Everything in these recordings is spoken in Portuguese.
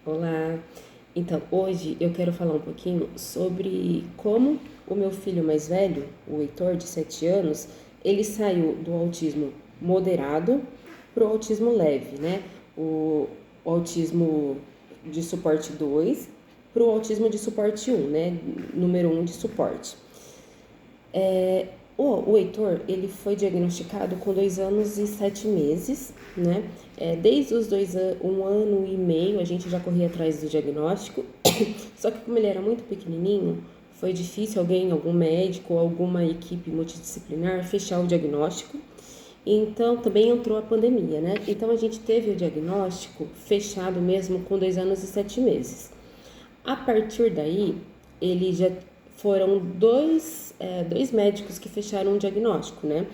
Olá! Então, hoje eu quero falar um pouquinho sobre como o meu filho mais velho, o Heitor, de 7 anos, ele saiu do autismo moderado para o autismo leve, né? O autismo de suporte 2 para o autismo de suporte um, né? Número um de suporte. O Heitor, ele foi diagnosticado com 2 anos e 7 meses, né? Desde os 2 anos, 1 ano e meio, a gente já corria atrás do diagnóstico. Só que como ele era muito pequenininho, foi difícil algum médico ou alguma equipe multidisciplinar fechar o diagnóstico. Então, também entrou a pandemia, né? Então, a gente teve o diagnóstico fechado mesmo com 2 anos e 7 meses. A partir daí, ele já foram dois médicos que fecharam um diagnóstico, né?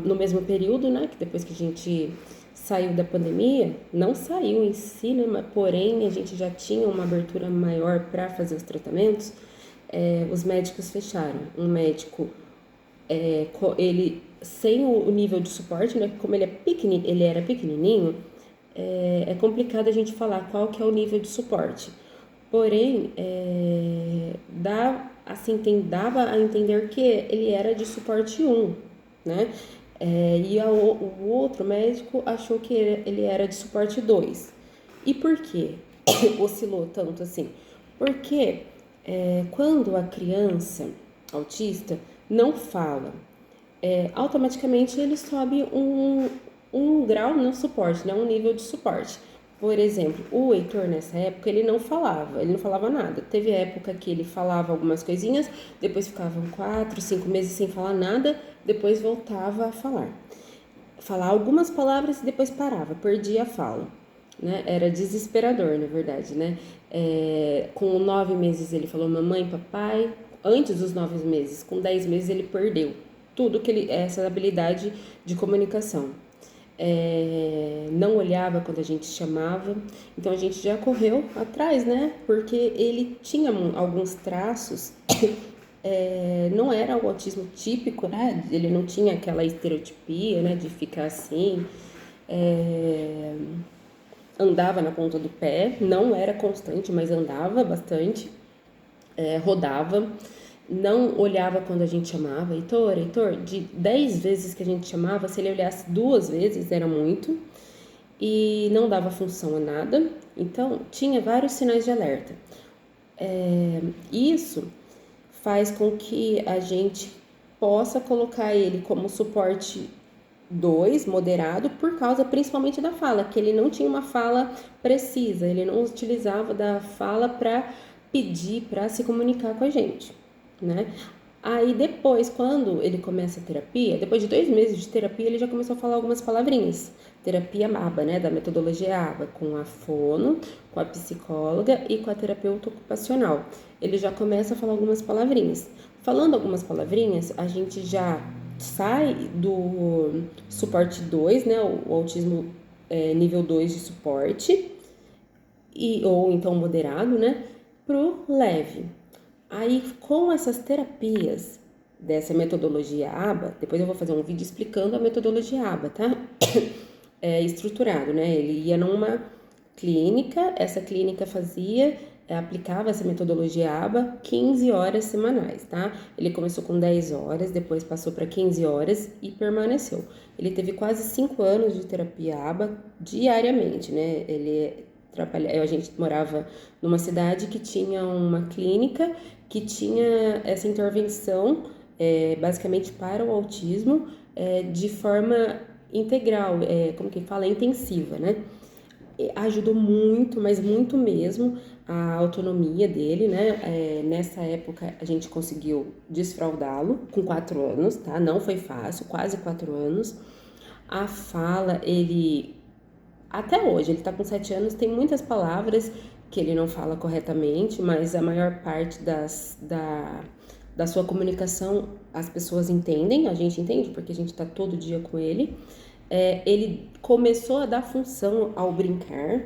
No mesmo período, né? Que depois que a gente saiu da pandemia, não saiu em si, né? Mas, porém, a gente já tinha uma abertura maior para fazer os tratamentos. Os médicos fecharam. Um médico, ele sem o nível de suporte, né? Como ele era pequenininho, é complicado a gente falar qual que é o nível de suporte. Porém, dava a entender que ele era de suporte um, né? O outro médico achou que ele era de suporte 2. E por quê? Oscilou tanto assim? Porque quando a criança autista não fala, automaticamente ele sobe um grau no suporte, né? Um nível de suporte. Por exemplo, o Heitor nessa época ele não falava nada. Teve época que ele falava algumas coisinhas, depois ficavam 4, 5 meses sem falar nada, depois voltava a falar algumas palavras e depois parava, perdia a fala, né? Era desesperador, na verdade, né? Com 9 meses ele falou mamãe, papai. Antes dos 9 meses, com 10 meses ele perdeu tudo essa habilidade de comunicação. Não olhava quando a gente chamava, então a gente já correu atrás, né? Porque ele tinha alguns traços, não era o autismo típico, né? Ele não tinha aquela estereotipia, né? De ficar assim, andava na ponta do pé, não era constante, mas andava bastante, rodava, não olhava quando a gente chamava. Heitor, de 10 vezes que a gente chamava, se ele olhasse 2 vezes era muito, e não dava função a nada, então tinha vários sinais de alerta. Isso faz com que a gente possa colocar ele como suporte 2 moderado, por causa principalmente da fala, que ele não tinha uma fala precisa, ele não utilizava da fala para pedir, para se comunicar com a gente, né? Aí depois, quando ele começa a terapia, depois de 2 meses de terapia, ele já começou a falar algumas palavrinhas. Terapia ABA, né, da metodologia ABA, com a fono, com a psicóloga e com a terapeuta ocupacional. Ele já começa a falar algumas palavrinhas. Falando algumas palavrinhas, a gente já sai do suporte 2, né, o autismo nível 2 de suporte, ou então moderado, né, pro leve. Aí, com essas terapias dessa metodologia ABA, depois eu vou fazer um vídeo explicando a metodologia ABA, tá? Estruturado, né? Ele ia numa clínica, essa clínica aplicava essa metodologia ABA 15 horas semanais, tá? Ele começou com 10 horas, depois passou para 15 horas e permaneceu. Ele teve quase 5 anos de terapia ABA diariamente, né? A gente morava numa cidade que tinha uma clínica que tinha essa intervenção, basicamente para o autismo, de forma integral, como que fala, intensiva, né? Ajudou muito, mas muito mesmo, a autonomia dele, né? Nessa época a gente conseguiu desfraldá-lo com 4 anos, tá? Não foi fácil, quase 4 anos. A fala, até hoje, ele tá com 7 anos, tem muitas palavras que ele não fala corretamente, mas a maior parte da sua comunicação as pessoas entendem, a gente entende, porque a gente tá todo dia com ele. Ele começou a dar função ao brincar.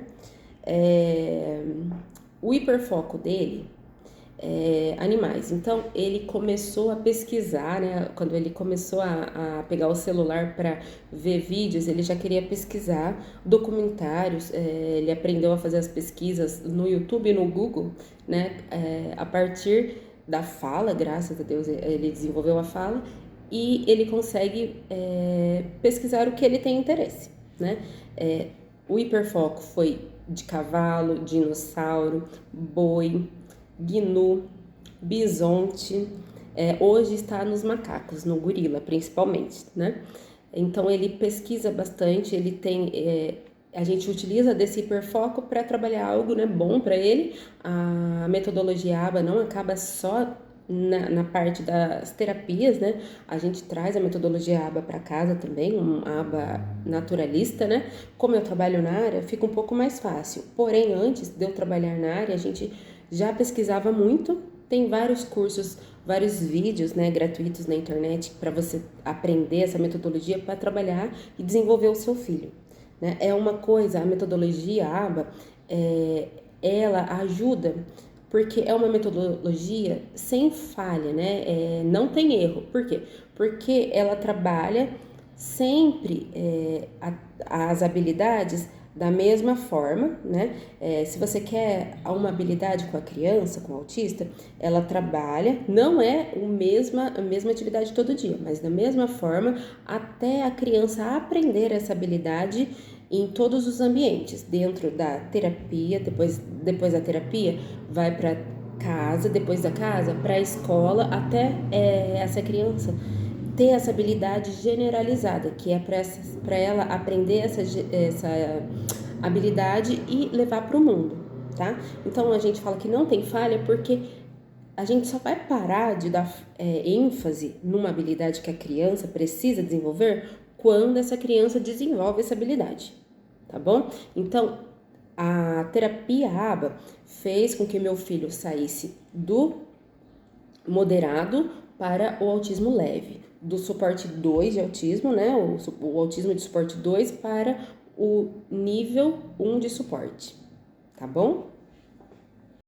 O hiperfoco dele animais. Então, ele começou a pesquisar, né? Quando ele começou a pegar o celular para ver vídeos, ele já queria pesquisar documentários, ele aprendeu a fazer as pesquisas no YouTube e no Google, né? A partir da fala, graças a Deus, ele desenvolveu a fala e ele consegue pesquisar o que ele tem interesse, né? O hiperfoco foi de cavalo, dinossauro, boi, gnu, bisonte, hoje está nos macacos, no gorila principalmente, né? Então ele pesquisa bastante, ele tem, a gente utiliza desse hiperfoco para trabalhar algo, né, bom para ele. A metodologia ABA não acaba só na parte das terapias, né? A gente traz a metodologia ABA para casa também, um ABA naturalista, né? Como eu trabalho na área, fica um pouco mais fácil. Porém, antes de eu trabalhar na área, a gente já pesquisava muito. Tem vários cursos, vários vídeos, né, gratuitos na internet para você aprender essa metodologia para trabalhar e desenvolver o seu filho, né? É uma coisa, a metodologia ABA, ela ajuda porque é uma metodologia sem falha, né? Não tem erro. Por quê? Porque ela trabalha sempre as habilidades da mesma forma, né? Se você quer uma habilidade com a criança, com o autista, ela trabalha, não é a mesma atividade todo dia, mas da mesma forma até a criança aprender essa habilidade em todos os ambientes, dentro da terapia, depois da terapia, vai para casa, depois da casa, para a escola, até essa criança ter essa habilidade generalizada, que é para ela aprender essa habilidade e levar para o mundo, tá? Então a gente fala que não tem falha porque a gente só vai parar de dar ênfase numa habilidade que a criança precisa desenvolver quando essa criança desenvolve essa habilidade, tá bom? Então, a terapia ABA fez com que meu filho saísse do moderado para o autismo leve, do suporte 2 de autismo, né? O autismo de suporte 2 para o nível 1 de suporte, tá bom?